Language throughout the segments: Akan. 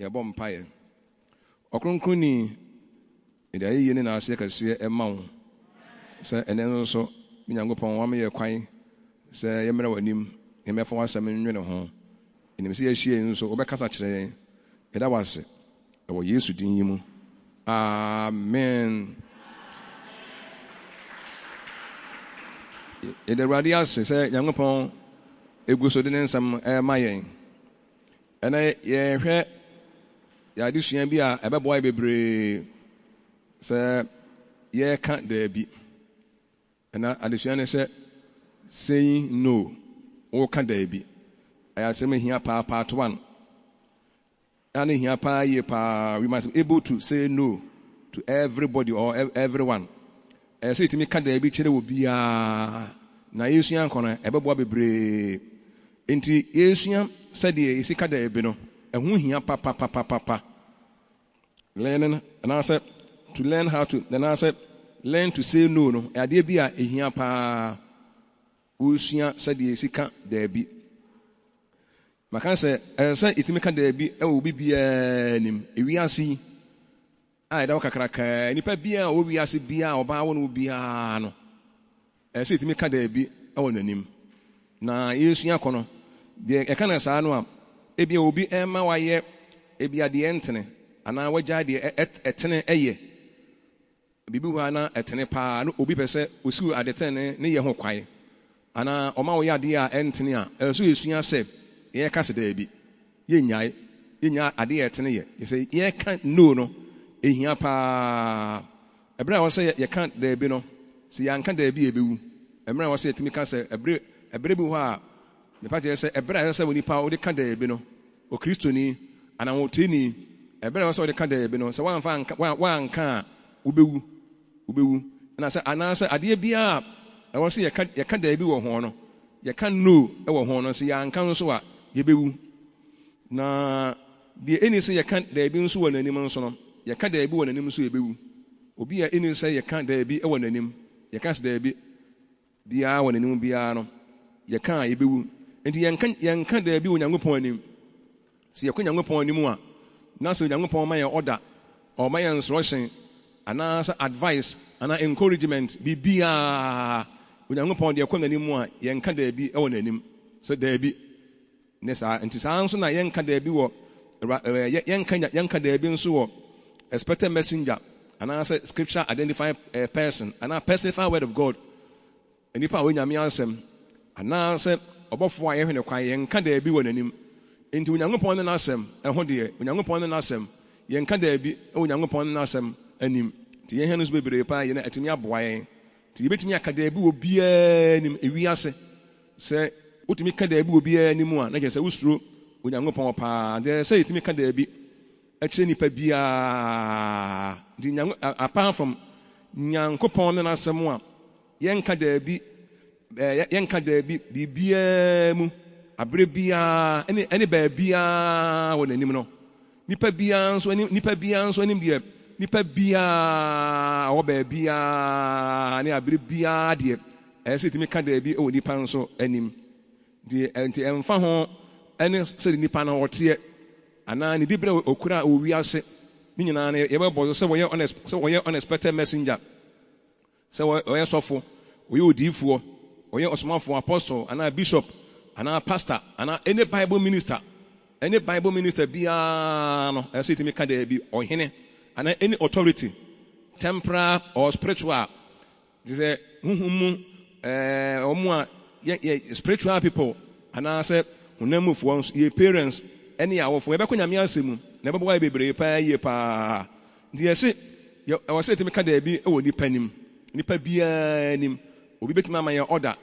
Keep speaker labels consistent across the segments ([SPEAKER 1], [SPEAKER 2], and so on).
[SPEAKER 1] yɛbɔ mpaeɛ. Ɔkronkronni ɛde ayɛyie ne n'ase kɛseɛ ɛma wo sɛ ɛnɛ nso Nyankopɔn wama yɛ kwan sɛ yɛmmrɛ w'anim na yɛmɛfa w'asɛm nnwene ho. Ɛnim sɛ yɛahyia nso wobɛkasa kyerɛ yɛn. Yɛda wo ase ɛwɔ Yesu din yi mu. Amen. Yɛde Awurade ase sɛ Nyankopɔn egu so de ne nsɛm ɛma yɛn. Ɛnɛ yɛhwɛ yɛadesua bi a ɛbɛboa yɛ bebree sɛ yɛka daabi. Ɛna adesua ne sɛ saying no. Woka daabi. Ɛyɛ asɛm hia paa part 1. And here we must be able to say no to everybody or everyone. I say to me, can there be chere will be na Yesu yankona ebeboa bebre. Enti Yesu said the isi ka there be no. Ehun hia pa. Learning and I said to learn how to then I said learn to say no no. Ade bi a ehia pa. Yesu said the isi ka there be. Maka sɛ ɛsɛ itimi ka da bi ɛwɔ bi bia nim ewiase a ɛda wakakraka nipa bia o wiase bia ɔbaa wo no bia no ɛsɛ itimi ka da bi ɛwɔ nanim na Yesu akɔ de ɛka na saa no a ebia obi ɛma wayɛ ebia de ɛntene ana wagya de ɛtene ɛyɛ bibi hɔ na ɛtene paa no obi pɛ sɛ osiw adetene ne yɛ ho kwae ana ɔma wo yɛ ade a ɛntene a ɛsɛ Yesu asɛ ye ka se da bi ye nya ade ye tene ye say ye ka no no ehia pa ebra wo say ye ka da bi no si ya nka da bi ebewu emra wo say etimi ka se ebre bi ho a me pa je say ebra ye say woni pa wo de ka da bi no o kristoni ana wo tini ebra wo say wo de ka da bi no se wan fa wan nka ubewu na say ana say ade bia e wo say ye ka da bi wo ho no ye ka no e wo ho no se ya nka no so a yebewu na de eni se yeka daabi nso wɔ nanim nso no yeka daabi wɔ nanim nso yebewu obi a eni se yeka daabi wɔ nanim yeka se daabi bia wɔ nanim bia no yeka yebewu enti yenka daabi wɔ Nyankopɔn anim se yekɔ Nyankopɔn anim a na se Nyankopɔn ma yɛ order or ma yɛ instruction ana sa advice ana encouragement bibia Nyankopɔn de yekɔ nanim a yenka daabi wɔ nanim se daabi nesa nti saa nso na yenka da bi wo yenka da bi nso wo expected messenger ana say scripture identify a person ana personify word of God enipa a onyame ansem ana say obofo a yehwe ne kwan yenka da bi wo nanim nti Onyankopɔn ne nasem ɛho de Onyankopɔn ne nasem yenka da bi Onyankopɔn ne nasem anim nti yehwe no so bebree pa ye na atimi aboa yen nti yebetimi aka da bi wo bia nim ewiase sɛ utimi ka da bi obi anim a na je sɛ usuro Onyankopɔn pa de sɛ itimi ka da bi akyire nipa bia di apart from Nyankopɔn ne nasɛm a yenka da bi bibia mu abre bia ene ba bia wɔ nanim no nipa bia nso anim de nipa bia wɔ ba bia ne abre bia de ɛsɛ itimi ka da bi wɔ nipa nso anim de enti emfa ho ene se nipa na wote ana ne bibere okura owi ase ni nyina na yebebo se woyɛ unexpected messenger se woyɛ sofo woyɛ odiifo woyɛ osomafo apostle ana bishop ana pastor ana any bible minister bia no ɛsɛ timi ka da bi ɔhene ana any authority temporal or spiritual dize huhumu omo spiritual people and I said unemu ones your parents any hour for ebe kwanya miasemu na ebe boy bebree pa ye pa ndi say I was say to me ka da bi e wo nipa nim nipa bia nim obi betima ma ye order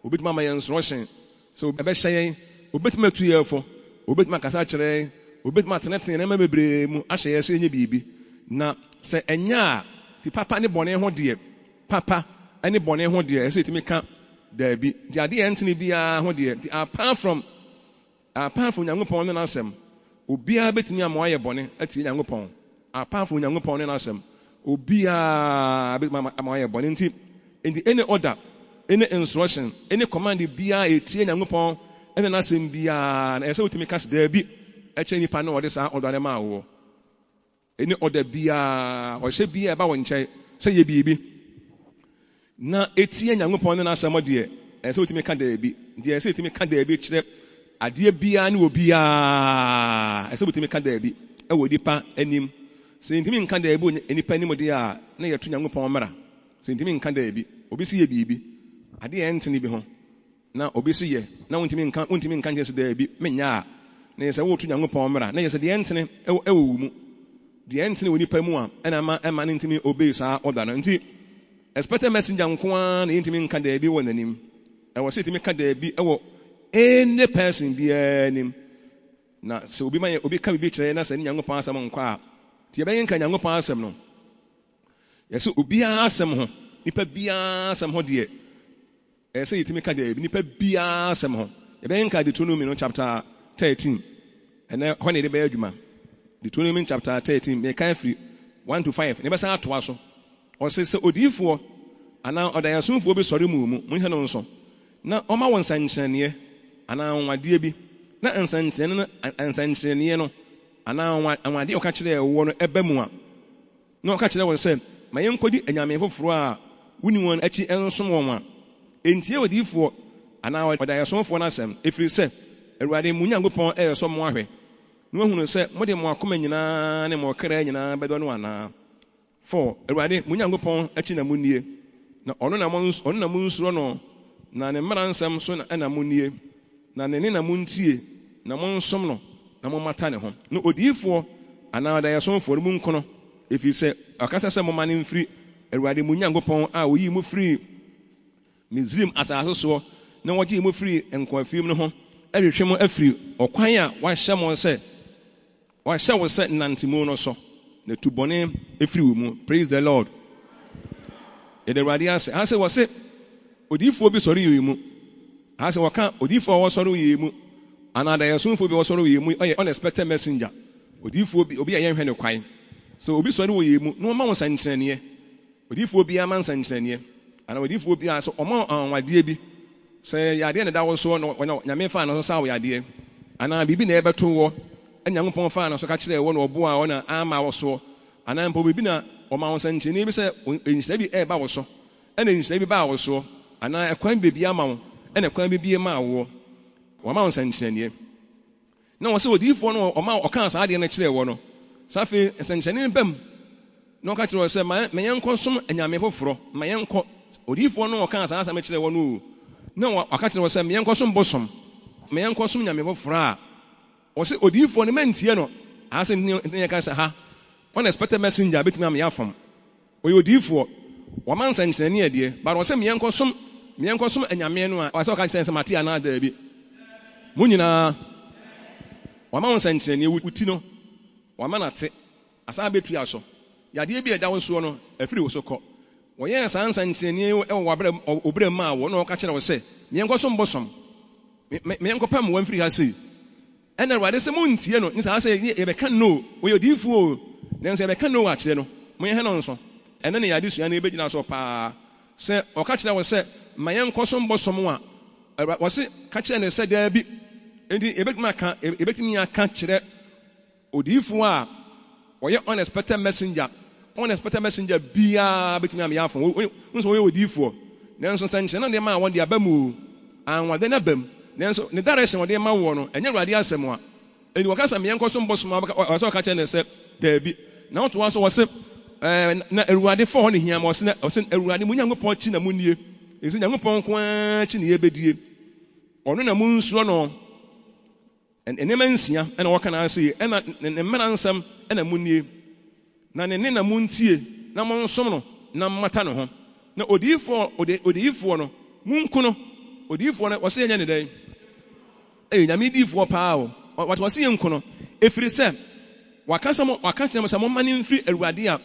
[SPEAKER 1] obi betima ma ye instruction so ebe hye obi betima tu ye fo obi betima kasa kire obi betima teneten na ma bebree mu ahye ye se nye bibi na se enya ti papa ne bone ho de papa ani bone ho de e say to me ka there be the idea entini bia ho de apart from Nyankopɔn ne nasem obia betini amoye bone ati Nyankopɔn apart from Nyankopɔn ne nasem obia betini amoye bone nti any order any instruction any command bia etie Nyankopɔn ene nasem bia na ese utimi kas there be eche nipa no ode saa odare ma wo eni order bia o hye bia ba wo nche se ye bibi na etie Nyankopɔn ne na asɛm de ese otimi ka da bi de ese otimi ka da bi kyerɛ ade bia ne obia ese otimi ka da bi e wo nipa anim se ntimi nka da bi nipa anim de a na yeto Nyankopɔn mmara se ntimi nka da bi obi si ye bibi ade entene bi ho na obi si ye na wontimi nka nkyɛ se da bi menya a na yɛsɛ woto Nyankopɔn mmara na yɛsɛ de entene e wo mu de entene wo nipa mu a ɛna ma ne ntimi obey saa order no nti expected messenger nko a na ntimi nka da bi wɔ nanim ɛwɔ sɛ ntimi ka da bi ɛwɔ any person bi anim na sɛ obi ka bi kyerɛ na sɛ ne Nyankopɔn asɛm nko a tie bɛyɛ nka Nyankopɔn asɛm no yɛsɛ obiara asɛm ho nipa biara asɛm ho deɛ ɛsɛ yɛtimi ka da bi nipa biara asɛm ho yɛbɛyɛ nka Deuteronomy no chapter 13 ɛnɛ hɔ ne de bɛyɛ adwuma Deuteronomy chapter 13 mɛka firi 1 to 5 ne bɛsa atoa so ɔsɛ sɛ odiyifoɔ anaa ɔdayɛsomfoɔ bi sɔre mu monhwɛ no nso na ɔma wɔ nsankyerɛnneɛ anaa nwadeɛ bi na nsankyerɛnneɛ no anaa nwadeɛ ɔka kyerɛ ɛwɔ no ɛba mu a na ɔka kyerɛ wɔn sɛ ma yɛnkɔdi anyame foforɔ a woni wɔn akyi nsom wɔn a entie odiyifoɔ anaa ɔdayɛsomfoɔ no asɛm ɛfiri sɛ Awurade mo Nyankopɔn ɛyɛ sɔ mo ahwɛ na wahunu sɛ mode mo akoma nyinaa ne mo kra nyinaa bɛdɔ no anaa for Awurade mo Nyankopɔn akyi na munnie na ɔno na mo nsuro no na ne mmara nsɛm so na mo nie na ne na mo ntie na mo nsom no na mo mata ne ho na odiyifoɔ anaa ɔdayɛsomfoɔ no mu nkono ɛfiri sɛ ɔkasa sɛ mo ma ne mfiri Awurade mo Nyankopɔn a oyii mo firi Misraim asase so na wɔgye mo firi nkoafiem no ho ɛhwehwɛ mo afiri ɔkwan a wahyɛ wo sɛ nantemu no so na tubɔne afiri wo mu. Praise the Lord. Yɛde Awurade ase asɛ wɔ se odiyifoɔ bi sɔre yɛ mu asɛ wɔka odiyifoɔ a wɔsɔre yɛ mu anaa dayɛsomfoɔ bi wɔsɔre yɛ mu ɔyɛ unexpected messenger odiyifoɔ bi obi a yɛnhwɛ ne kwan sɛ obi sɔre wɔ yɛ mu na ɔma wo nsankyerɛnneɛ odiyifoɔ bi ama nsankyerɛnneɛ anaa odiyifoɔ bi a sɛ ɔma anwadeɛ bi sɛ yadeɛ ne da wo so no Nyame fa no so sa wo yadeɛ anaa biribi na ɛbɛto wɔ Nyankopɔn fa no so ka kyerɛ wɔ no ɔbo a ɔna ama wo so anaa mpo biribi na ɔma wo nsankyerɛnneɛ bi sɛ nhyira bi ɛba wo so ɛna nhyira bi ba wo so anaa ɛkwan bebi ama wo ɛna ɛkwan bi ma wo wɔma wo nsankyerɛnneɛ na wɔ sɛ odiyifoɔ no ɔka saa adeɛ no kyerɛ wɔ no saa afei nsankyerɛnneɛ bam na ɔka kyerɛ wɔ sɛ ma yɛnkɔ som anyame foforɔ ma yɛnkɔ odiyifoɔ no ɔka saa asɛm kyerɛ wɔ no na ɔka kyerɛ wɔ sɛ ma yɛnkɔ som bosom ma yɛnkɔ som nyame foforɔ a ɔsɛ odiyifoɔ no mantie no asɛ ntɛnyɛ ka sɛ ha unexpected messenger betumi am yɛafam ɔyɛ odiyifoɔ wɔma nsankyerɛnneɛ deɛ but ɔsɛ ma yɛnkɔ som anyame no a ɔsɛ ɔka kyerɛ sɛ mate anaa daa bi mo nyinaa wɔma wo nsankyerɛnneɛ wo ti no wɔma no ate asaa bɛtua aso yadeɛ bi a ɛda wo soɔ no afiri wo so kɔ wɔyɛ saa nsankyerɛnneɛ ɛwɔ obrɛ mu a wɔ na ɔka kyerɛ wo sɛ meɛnkɔ som bosom meɛnkɔ pam wɔn mfiri ha sei ɛna Awurade sɛ montie no nsaa sɛ yɛbɛka no wɔyɛ odiyifoɔ o nanso yɛbɛka no akyerɛ no monyɛ no nso ɛno ne yɛade sua no yɛbɛgyina so paa sɛ ɔka kyerɛ wo sɛ ma yɛnkɔ som bosom a wɔse ka kyerɛ ne sɛ daa bi enti yɛbɛtumi aka kyerɛ odiyifoɔ a wɔyɛ unexpected messenger biara bɛtumi am yɛafo nso wɔyɛ odiyifoɔ nanso nsankyerɛnne deɛ ma a wɔde aba mu anwade no aba mu nanso ne direction wɔde ma wɔ no ɛnyɛ Awurade asɛm a ɛni wɔka sɛ meɛnkɔ so mbɔsom a ɔsɛ ɔka kyerɛ ne sɛ daabi na wotoa so wɔse na Awurade fa hɔ ne hia ma ɔsɛ Awurade mo Nyankopɔn kyi na monnie ɛsɛ Nyankopɔn nko ara kyi ne yɛbɛdie ɔno na monsuro no nneɛma nsia ɛna wɔka no ase ɛna ne mmara nsɛm ɛna monnie na ne na montie na monsom no na mmata ne ho na odiyifoɔ no munku no odiyifoɔ no wɔsɛ yɛnyɛ ne dɛn Nyame diyifoɔ paa o wɔsɛ yɛnku no ɛfiri sɛ waka kyerɛ mo sɛ momma ne mfiri Awurade a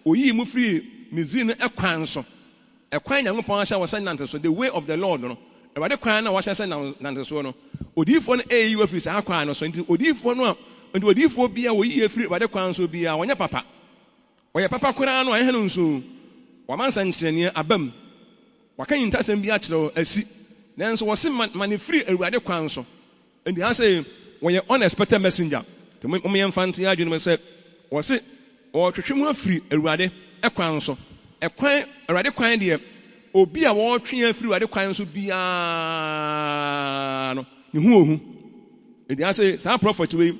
[SPEAKER 1] oyii mu firi Misraim no ɛkwan so ɛkwan Nyankopɔn ahyɛ wɔ sɛ nante so the way of the Lord no Awurade kwan na wɔahyɛ sɛ nante so no odiyifoɔ no ɛyi wɔ firi saa kwan no so nti odiyifoɔ bi a wɔyi firi Awurade kwan so bi a wɔnyɛ papa wɔyɛ papa koraa no ɛhɛ no nso wɔma nsankyerɛnneɛ abam waka nyintasɛm bi akyerɛw asi nanso wɔse ma ne firi Awurade kwan so nti ha sɛ wɔyɛ unexpected messenger to me mfanto ya adwene say wo se o twetwe mu afiri awurade ekwan so ekwan awurade kwan de obi a wo twe afiri awurade kwan so bia no ne hu ohu edi ase sa prophet we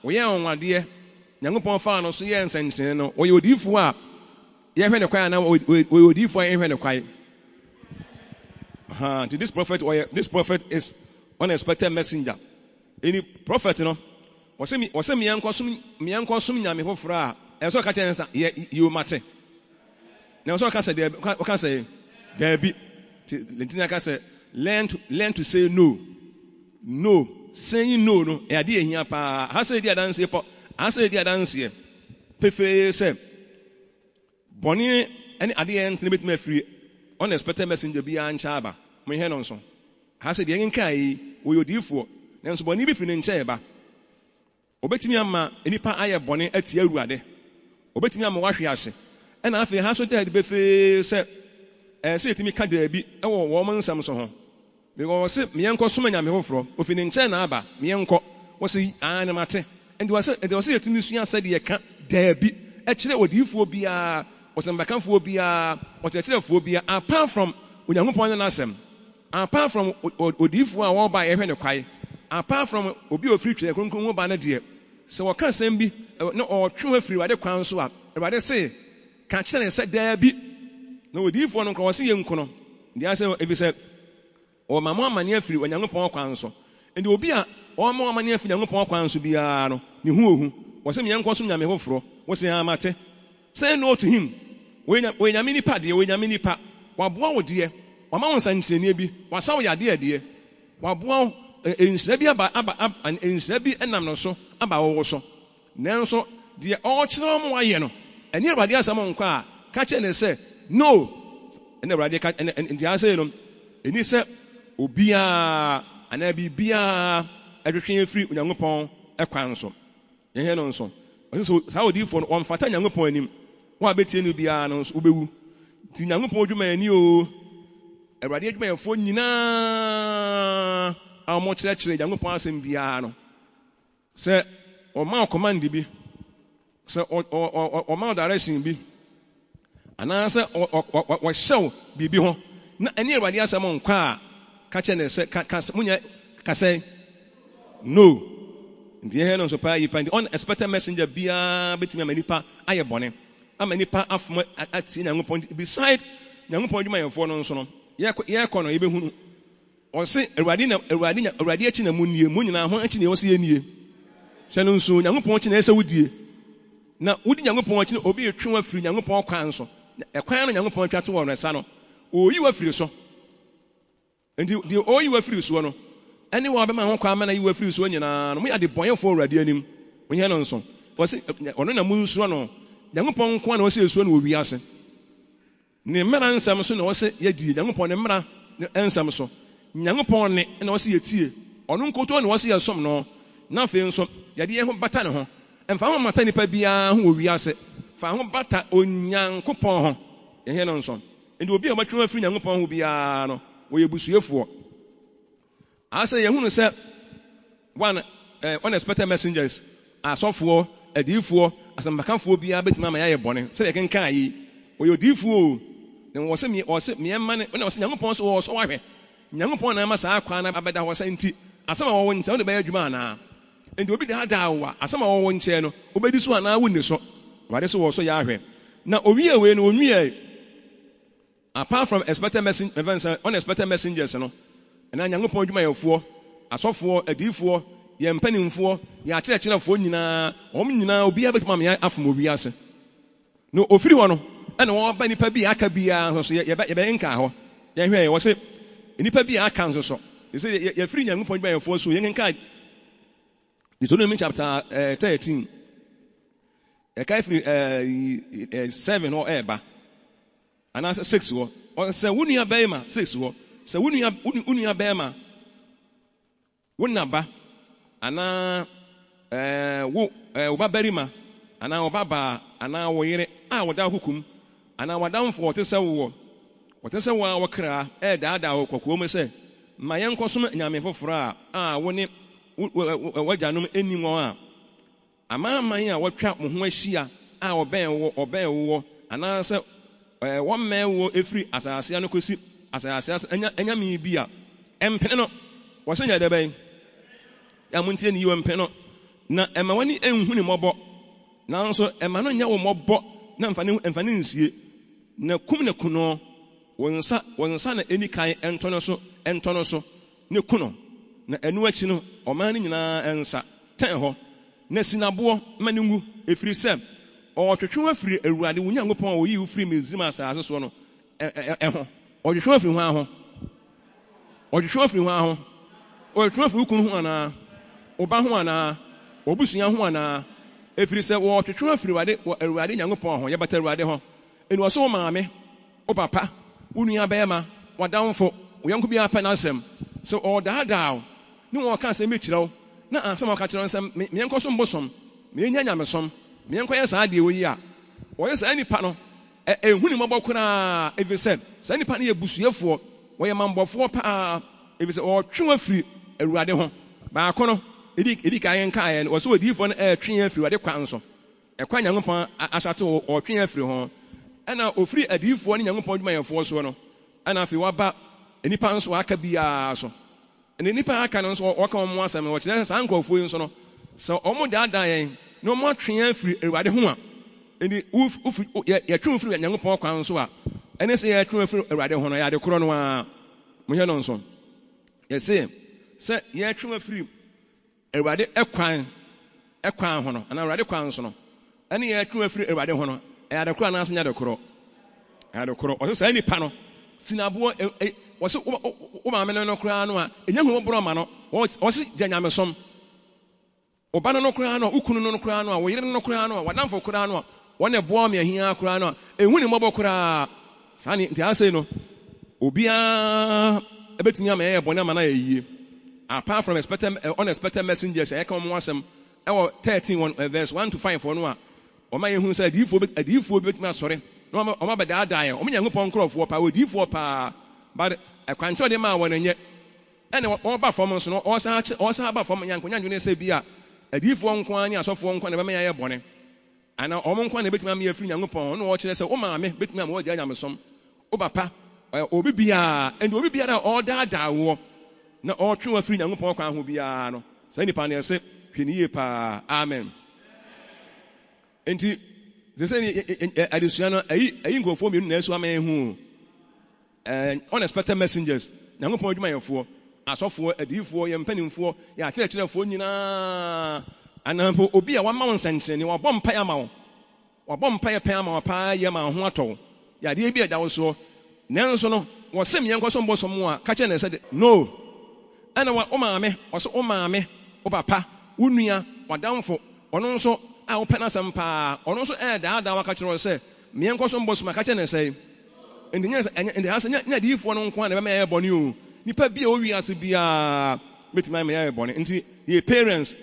[SPEAKER 1] wo ye onwade Nyankopɔn fa no so ye nsensen no wo ye odifo a ye hwe ne kwan na wo odifo a ye hwe ne kwan this prophet is unexpected messenger. Any prophet no was me yankosum nyame hofra a eso ka chensa you mate na so ka say there be lentina ka say learn to say no saying no e ade ehia pa ha say dia dance po ha say dia dance pefe say boni any ade entin betime free unexpected messenger bi ancha aba mo he no nso ha say dia nkai wo yodifo nanso boni bi fi ne nche ba obetimi ama enipa aye boni ati awurade obetimi ama wahwe ase na afi ha so dead be fe se se etimi ka da bi ewo wo mo nsam so ho because se miyenko so manya me hofro ofi ne nche na aba miyenko wo se na mate and was etimi sua se de ka da bi e kire odifo bia wo se mbakanfo bia wo teterefo bia apart from Onyankopɔn na asem apart from odifo a wo ba ye hwe ne kwai apart from obi ofiri twere kronkron ho ba na de se wo ka sem bi na o twe afiri wade kwan so a wade se ka kire ne se da bi na odifo no ko wo se ye nkono dia se ebi se o mama amane afiri Onyankopɔn kwan so ndi obi a o mama amane afiri Onyankopɔn kwan so bia no ne hu ohu wo se miyenko so nyame hofro wo se amate say no to him we nyame nipa de we nyame nipa waboa wo de wama wo sankyene bi wasa wo yade ade waboa enhyira bi aba enhyira bi enam no so aba wo so nanso de o kyerɛ mo aye no eni awurade asam nko a ka kyerɛ ne sɛ no eni awurade ka enti ase no eni sɛ obia ana bibia adwetwe free Onyankopɔn ekwan so yɛhɛ no nso so saa odifo no wɔmfata Onyankopɔn anim wo abetie no bia no nso obewu ti Onyankopɔn dwuma ani o awurade dwuma yɛfo nyinaa a mo kyerɛkyerɛ Onyankopɔn asɛm bia no sɛ ɔma command bi sɛ ɔma direction bi anaasɛ wɔhyɛw biribi ho na ɛne awurade asɛm nkɔ a ka kyerɛ ne sɛ munya kasɛ no ndi he no so pa yi find unexpected messenger bia betimi amanipa aye bone amanipa afoma ati Nyankopɔn beside Nyankopɔn dwuma yɛfo no nso no ye kɔ no yebehunu o se awurade achi na munnie mu nyina ho achi na wo se yenie hye no nso Nyankopɔn achi na ɛsɛ wudie na wudi Nyankopɔn achi na obi etwe afiri Nyankopɔn kwan so ɛkwan no Nyankopɔn twa to wɔ no ɛsa no oyi wafiri so ndi de oyi wafiri so no any one be my home kwame na you were free so nyina no mo ya de boyen for awurade anim wo hia no nso wo se ono na mu nsuo no Nyankopɔn nko na wo se esuo na wo wi ase ne mmara nsam so na wo se yadi Nyankopɔn ne mmara nsam so Nyankopɔn ne na wo se yetie ono nkoto na wo se yesom no na fe nso yade ye ho bata ne ho emfa ho mata nipa bia ho wo wi ase fa ho bata Onyankopɔn ho ye hia no nso ndi obi a batwe afiri Nyankopɔn ho bia no wo ye busuefo asa yehunu sɛ one unexpected messengers asɔfoɔ adiifoɔ asambakafoɔ bia betima ma yɛ bɔne sɛ yɛ kenkan yi oyɛ odiifoɔ na wɔsɛ miɛma ne na wɔsɛ Nyankopɔn so wɔsɔ wahwɛ Nyankopɔn na ma saa akwa na abɛda hɔ sɛ nti asɛm a wɔwɔ nkyɛn wode bɛyɛ adwuma anaa nti obi de hada wa asɛm a wɔwɔ nkyɛn no obɛdi so anaa wonni so wade so wɔsɔ yɛ ahwɛ na owie we no onwie apart from unexpected messengers no na Nyankopɔn dwuma yɛfoɔ asɔfoɔ adiifoɔ yɛ mpanimfoɔ yɛ akyerɛkyerɛfoɔ nyinaa wɔn nyinaa obi abɛtuma me afom obi ase no ofiri hɔ no ɛna wɔn ba nipa bi aka bia nso yɛbɛ nka hɔ yɛhwɛ wɔ se nipa bi aka nso so yɛ yɛfiri Nyankopɔn dwuma yɛfoɔ so yɛn nka Deuteronomy chapter 13 ɛka firi 7 hɔ ɛba anaasɛ 6 hɔ sɛ wo nua bɛyima 6 hɔ sɛ wo nua bɛyima wo naba ana wo ba barima ana wo baba ana wo yere a wo da hukum ana wadamfo wote sɛ wo a wɔkra daadaa wo kokoo mu sɛ ma yɛnkɔ som nyame foforo a wo ne wajanum enim a amaman a watwa mo ho ahia a obɛn wo anaasɛ wɔmmɛn wo efiri asase no kosi asase anya mi bi a empene no wɔsɛ nya dɛbɛn ya muntie ni yiwe mpene no na ɛma wani enhu ni mɔbɔ nanso ɛma no nya wo mɔbɔ na mfa ne nsie na kum na kuno wonsa na enikan ɛntɔno so ne kuno na ɛnu akyi no ɔman no nyinaa ɛnsa tɛn hɔ na sinaboɔ ma ne ngu efiri sɛ ɔtwetwe afiri Awurade wo Nyankopɔn a oyi wo firi Misraim asase so no ɛho ɔtwetwe afiri ho aho ɔtwetwe afiri ho aho ɔtwetwe afiri kunu ho ana oba ho ana obusua ho ana efiri sɛ wɔtwetwe afiri Awurade Nyankopɔn ho yɛbata Awurade ho enu ɔso wo maame wo papa wo nua bɛyɛma wadamfo wo yanko bi apɛ n'asɛm sɛ ɔdaadaa ne wɔn ka asɛm ekyirɛw na ansɛm ɔka kyerɛ nsɛm meɛnkɔ so mbosom meɛnya nyamesom meɛnkɔ yɛ saa deɛ wɔyi a wɔyɛ saa nipa no ɛhu ne mɔbɔ koraa efi sɛ saa nipa no yɛ busuafoɔ wɔyɛ mambɔfoɔ paa efi sɛ ɔtwe afiri Awurade ho baako no edi ka yɛn kaayɛ no wɔsɛ odiifoɔ no ɛtwe afiri Awurade kwan so ɛkwan Nyankopɔn ahyɛto ɔtwe afiri ho ɛna ofiri adiifoɔ ne Nyankopɔn dwumayɛfoɔ so no ɛna afei waba nipa nso aka biara so ɛna nipa aka no nso wɔka wɔn asɛm no wɔkyerɛ saa nkɔfoɔ yi nso no sɛ wɔn daadaa yɛn na wɔn atwe afiri Awurade ho a ɛni yɛtwe afiri Nyankopɔn kwan so a ɛne sɛ yɛtwe afiri Awurade ho no yɛade korɔ no a mohɛ no nso yɛsɛ sɛ yɛtwe afiri Awurade ɛkwan ho no ana Awurade kwan so no ɛne yɛtwe afiri Awurade ho no ɛyade korɔ anaasɛ nyade korɔ ɛyade korɔ ɔsɛ saa nipa no sinaboɔ wɔsɛ wo maame no koraa no a ɛnya hu wɔborɔ ma no wɔsɛ gya nyamesom ɔba no koraa no a wokunu no koraa no a wɔyere no koraa no a wadamfo koraa no a wɔne boa me ahia koraa no a ɛhu ne mmɔbɔ koraa saa ne nti asɛi no obiara ɛbɛtumi ama yɛyɛ bɔne ama no yɛyie apart from unexpected messengers a yɛka wɔn asɛm ɛwɔ 13 verse 1 to 5 no a ɔma yɛhu sɛ adiifoɔ bi bɛtumi asɔre na ɔma bɛdaadaa yɛn ɔmo Nyankopɔn nkurɔfoɔ paa odiifoɔ paa but ɛkwankyerɛ de maa wɔn nyɛ ɛna ɔba fam nso no ɔsan aba fam nyankonyadwene sɛ bi a adiifoɔ nko ara ne asɔfoɔ nko ara na bɛma yɛyɛ bɔne ana ɔmo nko ara na bɛtumi ama yɛfiri Nyankopɔn ɔno wɔkyerɛ sɛ wo maame bɛtumi ama wɔgya nyamesom wo papa obi biara ɛnde obi biara a ɔdaadaa woɔ na ɔtwe wa firi Nyankopɔn kwan ho biara no saa nipa no yɛsɛ hwɛ ne yie paa amen enti sɛ adesua no ayi nkurɔfoɔ mmienu na ɛso ama yɛn ho unexpected messengers Nyankopɔn adwumayɛfoɔ asɔfoɔ adiifoɔ yɛ mpanimfoɔ yɛ akyerɛkyerɛfoɔ nyinaa anampo obi a wama wo nsɛnkyerɛnne wabɔ mpaeɛ ama wo wabɔ mpaeɛ pɛn ama wo paa yɛ ma ho atɔ wo yɛadeɛ bi ɛda wo soɔ nanso no wɔsɛ mmiɛnkɔ so mbɔ sɔm a ka kyerɛ ne sɛ no ɛna wo maame ɔsɛ wo maame wo papa wo nua wadamfo ɔno nso a wopɛ n'asɛm paa ɔno nso ɛɛdaadaa waka kyerɛ sɛ mmiɛnkɔ so mbɔ sɔm a ka kyerɛ ne sɛ ɛnde ha sɛ nya adiifoɔ no nko a na bɛma yɛyɛ bɔne o nipa bi a owi ase biara bɛtumi ama yɛyɛ bɔne nti yɛ parents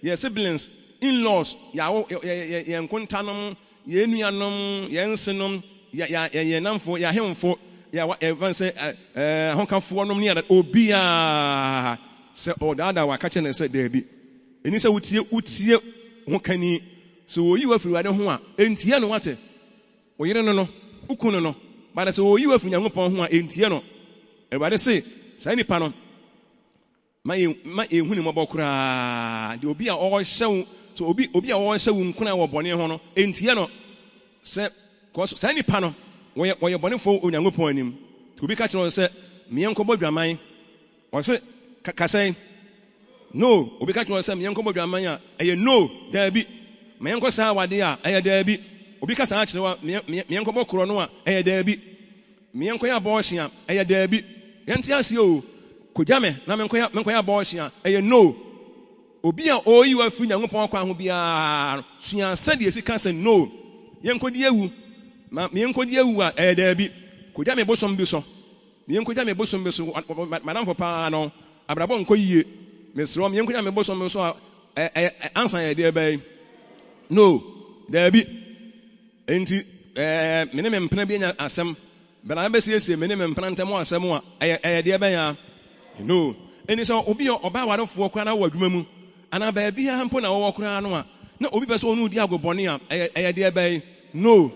[SPEAKER 1] yɛ siblings in-laws yɛ nkontanom yɛ nuanom yɛ nsenom yɛ namfo yɛ ahemfo yɛvan sɛ ahokafoɔ nom ne yɛda obiara sɛ ɔdaadaa waka kyerɛ ne sɛ daabi ɛni sɛ wotie ho kani sɛ wɔyi wafiri Awurade ho a ɛntie no wate wo yere no wokunu no bada sɛ wɔyi wafiri Nyankopɔn ho a ɛntie no Awurade se saa nipa no ma ɛhu ne mmɔbɔ koraa de obi a ɔhyɛ wo so obi a ɔhyɛ wo nkuna wɔ bɔne ho no ɛntie no sɛ saa nipa no wɔyɛ bɔnefo Onyankopɔn anim nti obi ka kyerɛ sɛ meɛnkɔbɔ dwaman ɔsɛ kasɛn no obi ka kyerɛ sɛ meɛnkɔbɔ dwaman a ɛyɛ no daabi meɛnkɔ saa awade a ɛyɛ daabi obi ka saa kyerɛ wa meɛnkɔbɔ korɔ no a ɛyɛ daabi meɛnkɔ yɛ abɔɔhye a ɛyɛ daabi yɛnte aseɛ o kogya me na menkɔ yɛ abɔɔhye a ɛyɛ no obi a ɔyi wa firi Nyankopɔn kwan ho biara sua sɛdeɛ sika sɛ no yɛnkɔdi awu ma meɛnkɔdi awu a ɛyɛ daabi kogya me bosom bi so meɛnkɔgya me bosom bi so madamfo paa no abrabɔ nkɔ yie mesrɛ meɛnkɔgya me bosom bi so a ansa yɛ deɛ bɛyɛ no daabi enti mene me mpena bi anya asɛm bɛna bɛsiesie mene me mpena ntɛm asɛm a ɛyɛ deɛ bɛyɛ no Eni so obi oba warefo kra na wadwuma mu ana ba bia hampo na wo kra no a na obi pese onu di agobone a eye de bai no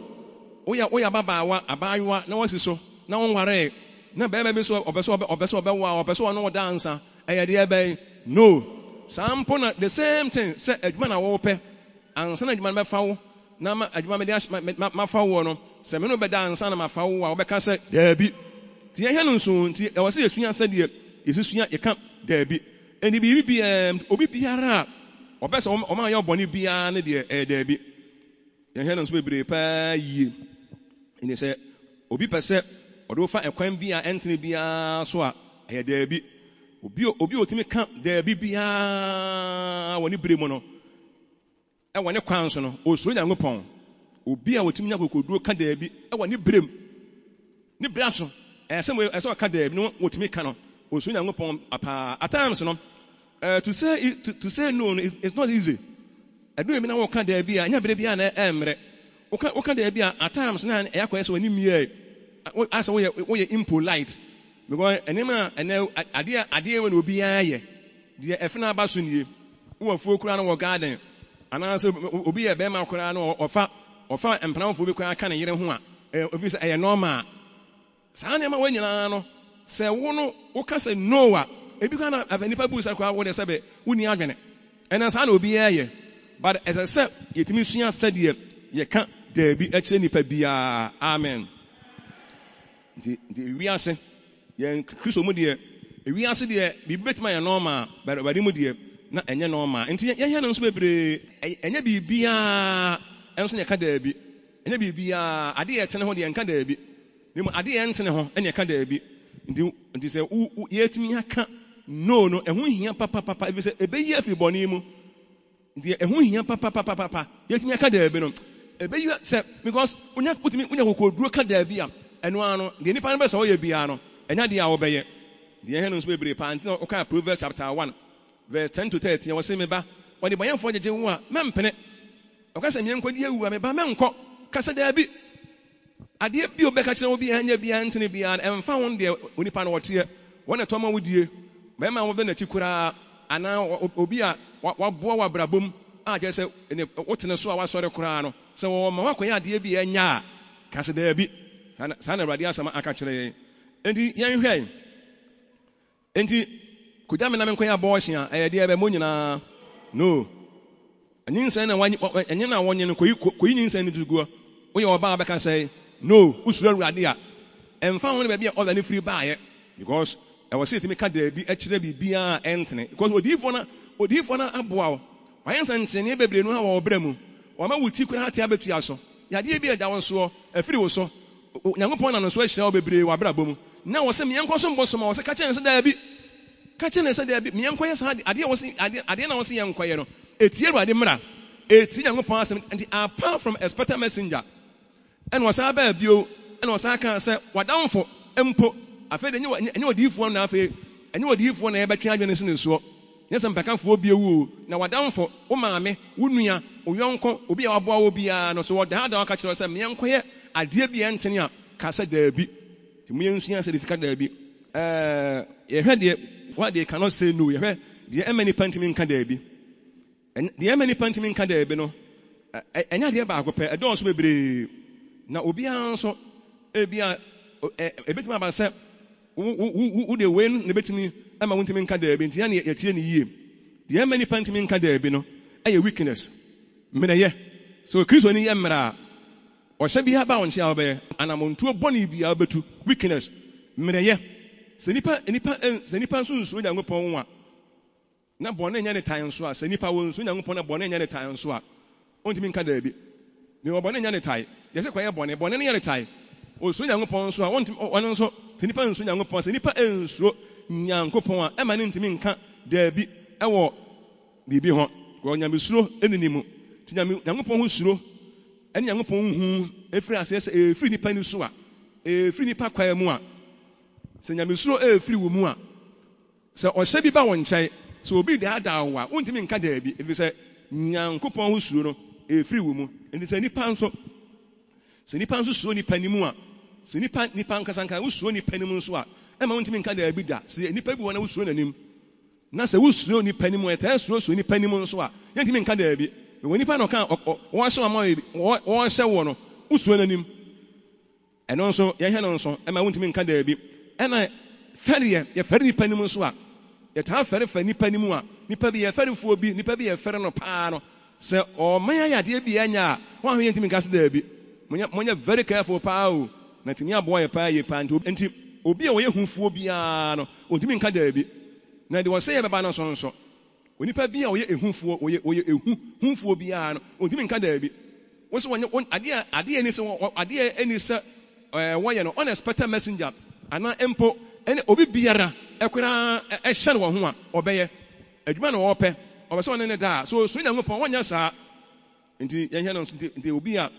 [SPEAKER 1] oya baba wa abayiwa na wasi so na wonware na ba bi so obeso obewa obeso no dansa eye de bai no sampo na the same thing say adwuma na wo pe ansa na adwuma na befa wo na ma adwuma me de mafa wo no se me no be dansa na mafa wo a wo be ka say da bi ti ye no nso nti e wase yesua sade yesua ye ka da bi eni bi obi biara obese o ma ye obone biara ne de da bi ye no nso bebre pa yie eni se obi pese odo fa ekwan bia entene bia so a ye da bi obi otimi ka da bi bia woni bre mo no e woni kwan so no osuro Nyankopɔn obi a otimi nya kokoduro ka da bi e woni brem ni bra so ese ka da bi no otimi ka no osuro Nyankopɔn apa at times no to say no it's not easy adu emi na wo ka da bi a nya bre bia na emre wo ka da bi a at times na e yakwa ese woni mie asa wo ye impolite because enema ade we no obi aye de efena ba so nie wo afuo kura no wo garden ana so obi ye be ma kura no ofa empranfo bi kura ka ne yere ho a obi se eye normal saa ne ma wanyina no se wo no wo ka se no a ebi ka na avanipa bu sa kura wo de se be woni adwene ena saa na obi aye but as I said yetimi sua sadie ye ka da bi akire nipa bia amen the wiase yen Kristo mu de wiase de bi betima ya normal but bari mu de na enye normal nti ye no nso bebre enye bibia enso ne ka da bi enye bibia ade ye tene ho de enka da bi nemu ade ye ntene ho enye ka da bi nti se yetimi aka no ehun hia papa ebi se ebeyi afi boni mu nti ehun hia papa yetimi aka da bi no ebeyi se because unya kokoduro ka da bi a eno ano de nipa no be se oye bia no enya de a wo beye de ehun nso bebre pa nti o ka Proverbs chapter 1 verse 10 to 13 ya wose me ba wode boyamfo jeje wo a mempene o ka se me nkodi awu a me ba menko ka se da bi ade bi obeka kire wo bi anya bi antene bi an emfa ho de onipa no wote wona toma wudie ba ma wo be na chikura ana obi a waboa wa brabom a je se wotene so a wasore kura no se wo ma wakoya ade bi anya ka se da bi sana radio asama aka kire enti yen hwɛ enti kuja me na menko ya bohia de ebe mo nyina no anyinsan na enye na wonye no koyi nyinsan ni duguo wo ye oba beka say no usuru awurade a emfa ho ne ba bia all the free buy because I was saying me ka da bi akire bibia entene because odifo na aboa wo wayensan nkyene bebre no ha wo bra mu wo ma wuti kura hate abetua so yade bi da won so afiri wo so Nyankopɔn na no so ahyira wo bebre wa bra bom na wo se me yenko so mbo so ma wo se ka kyene so da bi ka kyene so da bi me yenko ye sa ade wo se ade na wo se yenko ye no etie awurade mra etie Nyankopɔn asem and apart from expected messenger and was aba bio and was aka say wadamfo empo afa de enye odifo na afa enye odifo na ebetwe adwene se nsuo nyesa mpakafo bi ewu na wadamfo wo maame wo nua wo yonko obi a waboa wo bia no so wode hada aka kyerɛ sɛ me yenko ye ade bi entene a ka sɛ da bi ti mu yensua sɛ de sika da bi ye hwɛ de what they cannot say no ye hwɛ de emani pantimi nka da bi de emani pantimi nka da bi no enya de ba akopɛ ɛdɔn so bebre na obi anso ebia ebetuma ba sɛ wo de wen ne betumi ama wontimi nka da bi ntia ne yetie ne yie de emani pantimi nka da bi no ɛyɛ weakness mmerɛyɛ so Kristo ni yɛ mmara ɔhyɛ bi aba onche awbe anamontuo bɔne bi abetu weakness mmerɛyɛ sɛ nipa nso nsuo Nyankopɔn wa na bɔne nya ne tan so a sɛ nipa wo nsuo Nyankopɔn na bɔne nya ne tan so a ontimi nka da bi ne bɔne nya ne tai yɛsɛ kwayɛ bɔne ne nya ne tai osuo Nyankopɔn so a ɔno nso sɛ nipa nsuo Nyankopɔn sɛ nipa ensuo Nyankopɔn a ɛma ne ntimi nka da bi ɛwɔ bibi ho ko nyamesuro eninimu ti Nyankopɔn ho suro ɛne Nyankopɔn hu efiri ase sɛ efiri nipa ni so a efiri nipa kwaa mu a sɛ nyamesuro efiri wo mu a sɛ ɔhyɛ bi ba wɔn nkyɛn sɛ obi de ada wo a wontimi nka da bi efiri sɛ Nyankopɔn ho suro no efiri wo mu enti sɛ nipa nso suro nipa ni mu a sɛ nipa nkasanka wo suro nipa ni mu nso a ɛma wontimi nka da bi da sɛ nipa bi wɔ na wo suro nanim na se wusuro ni panimu eta suro so ni panimu nso a yentimi nka da bi we nipa no ka won hye ma won hye wo no wusuro nanim eno nso ye hye no nso e ma wontimi nka da bi ena fere ye fere ni panimu nso a ye ta fere fa ni panimu a nipa bi ye fere fuo bi nipa bi ye fere no paa no se o man ayade bi anya won hwe yentimi nka se da bi monya very careful paa o na timi abo ye paa ye paa nti obi a wo ye hufuo bia no ontimi nka da bi na de wose ye baba no so nso onipa bia wo ye ehufuo wo ye ehufuo bia no ontimi nka da bi wo se wonye ade ani se ade ani se wo ye no unexpected messenger ana empo ene obi biara ekwera ehye no ho a obeye adwuma no wo pe obese won ne da so Nyankopɔn wonya saa nti ye hye no nti obi a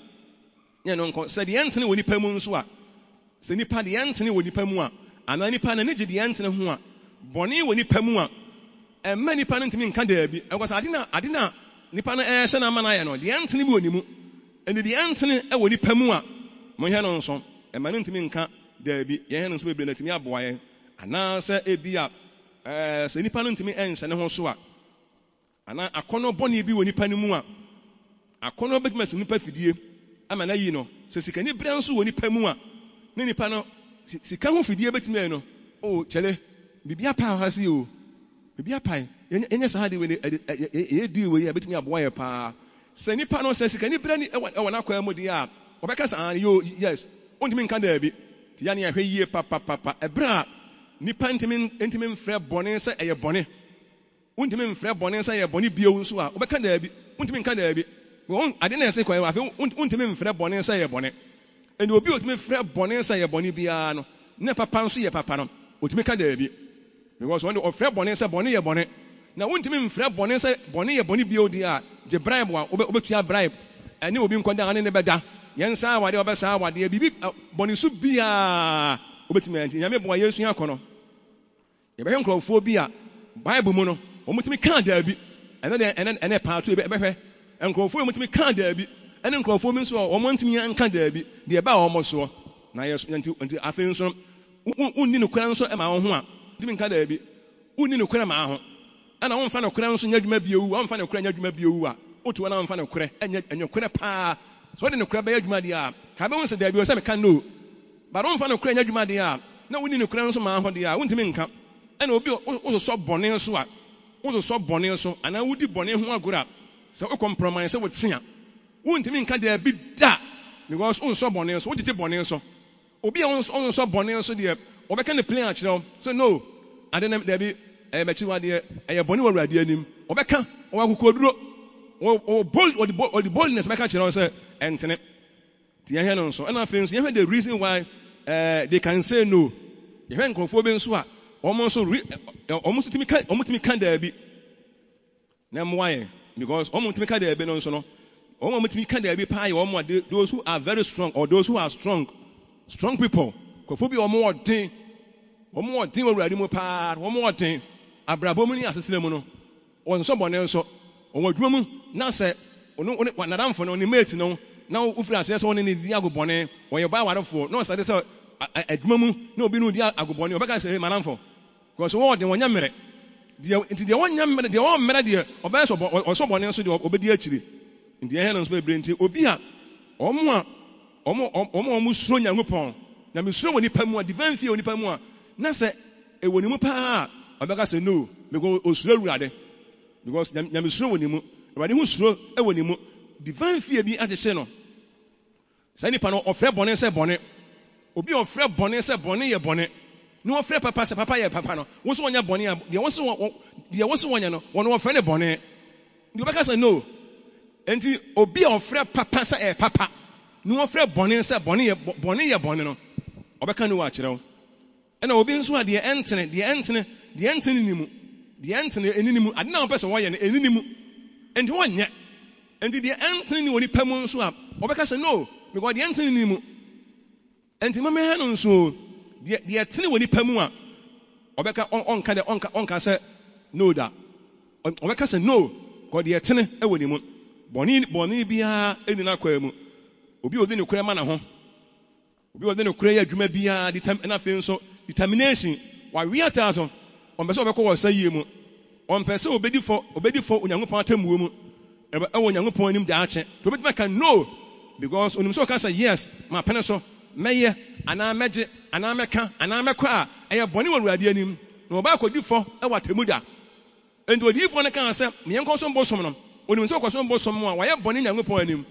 [SPEAKER 1] ye no nko se de entene woni pa mu nso a se nipa de entene woni pa mu a ana nipa na ne gye de entene ho a boni woni pa mu a emma nipa no ntimi nka da bi ekwas ade na nipa no ehye na mana ye no de entene bi woni mu ene de entene e woni pa mu a mo hye no nso emma no ntimi nka da bi ye hye no nso bebre na timi aboa ye ana se ebi a se nipa no ntimi enhye ne ho so a ana akono boni bi woni pa no mu a akono betima se nipa fidie ama na yi no se sikani bra nso woni pa mu a ne nipa no sika ho fidie betime no o chele bibia pa ha si o bibia pa enye sa hade we e di we ya betime aboa ye pa se nipa no se sikani bra ni e wona kwa mu de a obeka sa yo yes ontimi nka da bi ti ya ne ahwe yie pa ebra nipa ntimi mfrɛ bɔne sɛ ɛyɛ bɔne ontimi mfrɛ bɔne sɛ ɛyɛ bɔne bio nso a obeka da bi ontimi nka da bi won ade na ɛsɛ kwa afi ontimi mfrɛ bɔne sɛ ɛyɛ bɔne eni obi otimi frɛ bɔne sɛ ɛyɛ bɔne bia no ne papa nso yɛ papa no otimi ka da bi because when ofrɛ bɔne sɛ bɔne yɛ bɔne na wontimi mfrɛ bɔne sɛ bɔne yɛ bɔne bio di a gye bribe a obetua bribe ɛne obi nkɔda ane ne bɛda yɛn saa wade obɛsaa wade bibi bɔne so bia obetimi anti nyame boa Yesu akɔno yɛbɛhwɛ nkrɔfoɔ bi a Bible mu no ɔmutimi ka da bi ɛne paato ɛbɛhwɛ nkrɔfoɔ ɔmutimi ka da bi ɛne nkrɔfoɔ mi nso ɔmutimi anka da bi deɛ ba ɔmo so na nti afei nso unni no kura nso ma wo ho a ntimi nka da bi unni no kura ma ho ana wonfa no kura nso nya dwuma bi ewu wonfa no kura nya dwuma bi ewu a otu na wonfa no kura enya kura pa so de no kura ba ya dwuma dia ka be won se da bi o se me ka no ba wonfa no kura nya dwuma dia na unni no kura nso ma ho dia wontimi nka ɛna obi o so bɔne nso a wo so bɔne nso ana wudi bɔne ho agora sɛ o compromise sɛ wo tia wontimi nka da bi da because wo so bɔne nso wo tete bɔne nso obi a wo so bɔne nso de obɛka ne plan akyerɛw so no ade na da bi ɛbɛkyi wade ɛyɛ bɔne wɔ Awurade anim obɛka wo akokoduro wo boldness bɛka kyerɛw sɛ ɛntene ti yɛhɛ no nso ɛna afei nso yɛhɛ the reason why they can say no yɛhɛ nkrɔfoɔ bi nso a ɔmo timi ka da bi na mmoayɛ because ɔmo timi ka da bi no nso no ɔmo timi ka da bi paa yɛ ɔmo those who are very strong or those who are strong people kɔfo bi ɔmo ɔden wɔ Awurade mu paa ɔmo ɔden abrabɔ mu ni asesere mu no wɔn nso bɔne nso ɔmo adwuma mu na sɛ ɔno nadamfo no ne mate no na wofiri aseɛ sɛ ɔne ne di agobɔne wɔyɛ ba awarefoɔ na ɔsade sɛ adwuma mu na obi no di agobɔne ɔbɛka sɛ manamfo because wɔn ɔden wɔnyɛ mmerɛ nti deɛ wɔnyɛ mmerɛ deɛ wɔn mmerɛ deɛ ɔbɛyɛ sɛ ɔsɔ bɔne nso deɛ ɔbɛdi akyiri nti ɛhɛn no nso bebree nti obi a ɔmo suro Nyankopɔn na mesuro wɔ nipa mu a divine fear wɔ nipa mu a na sɛ ɛwɔ ne mu paa ɔbɛka sɛ no meko osuro Awurade because nyame suro wɔ ne mu Awurade ho suro ɛwɔ ne mu divine fear bi akyekye no saa nipa no ɔfrɛ bɔne sɛ bɔne obi a ɔfrɛ bɔne sɛ bɔne yɛ bɔne na ɔfrɛ papa sɛ papa yɛ papa no wo so wɔnyɛ bɔne a deɛ wo so wɔnyɛ no wɔn wɔfrɛ ne bɔne deɛ ɔbɛka sɛ no enti obi a ɔfrɛ papa sɛ ɛyɛ papa na ɔfrɛ bɔne sɛ bɔne yɛ bɔne no ɔbɛka no wɔ akyerɛw ɛna obi nso a deɛ ɛntene ni mu ɛni mu ade na ɔpɛ sɛ wɔyɛ no ɛni mu enti wɔnyɛ enti deɛ ɛntene ni wɔ nipa mu nso a ɔbɛka sɛ no because deɛ ɛntene ni mu enti mama ha no nso deɛ ɛtene wɔ nipa mu a ɔbɛka ɔnka sɛ no da ɔbɛka sɛ no because deɛ ɛtene ɛwɔ ne mu bɔne biara ɛni na kwa mu obi odi ne kura ma na ho obi odi ne kura yɛ adwuma biara na afei nso determination wa wiata so ɔmpɛ sɛ ɔbɛkɔ wɔ sa yie mu On person obedi for Onyankopɔn atemmuo mu. Ewo Onyankopɔn anim da ache. To be can no because onim so can say yes, ma pene so meye ana meje ana meka ana mekɔ a ɛyɛ bɔne wɔ Awurade anim. Na oba akɔdi fo ɛwɔ atemu da. Enti odi fo ne kan sɛ me nkɔ so mbosom no. Onim so kɔ so mbosom a wɔyɛ bɔne Nyankopɔn anim.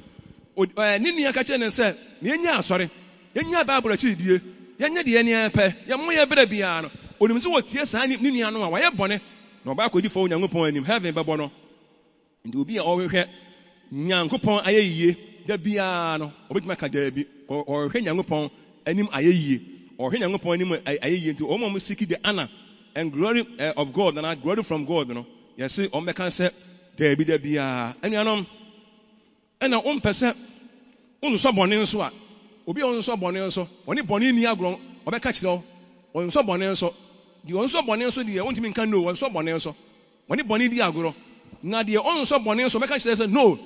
[SPEAKER 1] Ne nua ka kyerɛ ne sɛ me nya asɔre. Yenya Bible akyi die. Yenya de yɛn pɛ. Yɛ mo yɛ bere bia no. Onim so wɔtie saa ne nua no a wɔyɛ bɔne. Na oba akɔdi fo Nyankopɔn anim. Heaven bɛbɔ no. Enti obi a ɔhwehwɛ Nyankopɔn ayɛ yie da bia no. Obetuma ka da bi. Ɔhwehwɛ Nyankopɔn anim ayɛ yie. Ɔhwehwɛ Nyankopɔn anim ayɛ yie. Enti ɔmo seek the honor and glory of God and glory from God no. Yɛse ɔmo bɛka sɛ da bia. Anuanom ɛna ɔmpɛ sɛ ɔnsɔ bɔne nso a obi a ɔnsɔ bɔne nso ɔne bɔne ni agorɔ ɔbɛka kyerɛ ɔnsɔ bɔne nso deɛ ɔnsɔ bɔne nso deɛ ɔntumi nka no ɔnsɔ bɔne nso ɔne bɔne di agorɔ na deɛ ɔnsɔ bɔne nso ɔbɛka kyerɛ sɛ no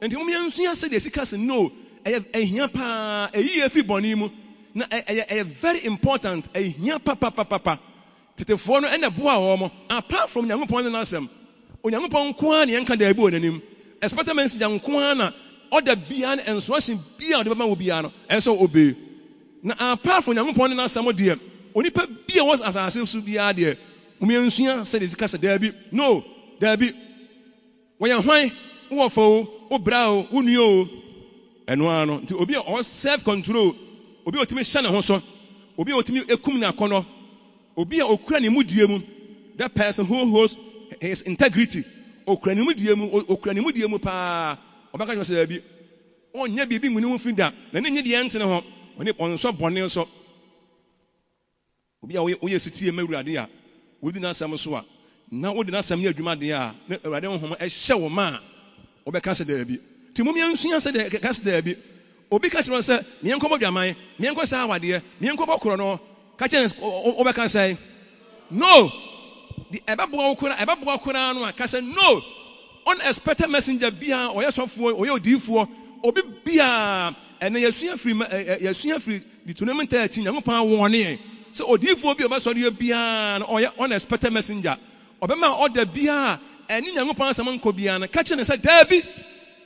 [SPEAKER 1] enti mo yɛnsua sɛ deɛ sika sɛ no ɛyɛ ehia paa eyi efi bɔne mu na ɛyɛ very important ehia papa tetefoɔ no ɛna boa wɔn apart from Nyankopɔn ne n'asɛm Onyankopɔn nkoa ne yɛnka da bi wɔ n'anim expectations nkoa na order bia and instruction bia de bama wo bia no enso obey na apart from Nyankopɔn ne n'asɛm deɛ onipa bia was asase so bia deɛ mumiensua sɛ de sika sɛ da bi no da bi wɔyɛ hwan wo fo wo bra o wo nuo ɛno ano nti obi a ɔ self control obi a otimi hyɛ ne ho so obi a otimi ekum na akɔnɔ obi a okura ne mudie mu that person who holds his integrity okura ne mudie mu paa ɔbɛka kyerɛ sɛ da bi ɔnyɛ biribi mu ne ho fida na ne nyɛ deɛ ntene ho ɔne ɔnsɔ bɔne so obi a woyɛ sitie ma Awurade a wodi n'asɛm so a na wodi n'asɛm yɛ adwuma deɛ a na Awurade honhom ɛhyɛ wo ma a ɔbɛka sɛ da bi ti mum yɛnsua sɛ de ka sɛ da bi obi ka kyerɛ sɛ meɛnkɔ bɔ dwaman meɛnkɔ sɛ awadeɛ meɛnkɔ bɔ korɔ no ka kyerɛ ɔbɛka sɛ no the ɛbɛboa kora no a ka sɛ no unexpected messenger bia ɔyɛ sɔfoɔ ɔyɛ odiifoɔ obi bia ɛna yɛsua firi Deuteronomy 13 Nyankopɔn wɔne sɛ odiifoɔ bi ɔbɛsɔre yɛ bia no ɔyɛ unexpected messenger ɔbɛma order bia ɛne Nyankopɔn asɛm nkɔ bia no ka kyerɛ ne sɛ daabi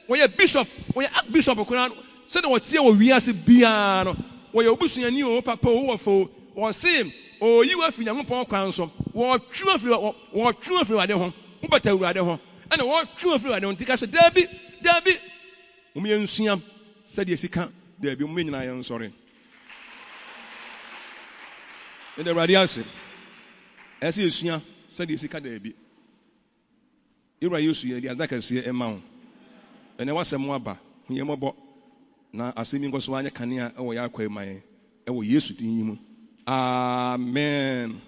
[SPEAKER 1] wɔyɛ bishop wɔyɛ archbishop kora sɛ de wɔtie wɔ wiase bia no wɔyɛ obusuani o papa o wɔ fo wɔse oyi wa firi Nyankopɔn kwan so wɔtwe afiri wade ho wobɛta Awurade ho ɛna wɔtwe afiri wade ho nti ka sɛ daabi mo yɛnsua sɛdeɛ sika daabi mo nyinaa yɛn sɔre ɛna Awurade ase ɛsɛ yɛsua sɛdeɛ sika daabi Ewura Yesu yɛ de adakɛseɛ ɛma wo ɛna wasɛm aba yɛn mɔbɔ na asɛm yi nkɔ so anyɛ kanea ɛwɔ yɛ akwa ma yɛn ɛwɔ Yesu din yi mu amen.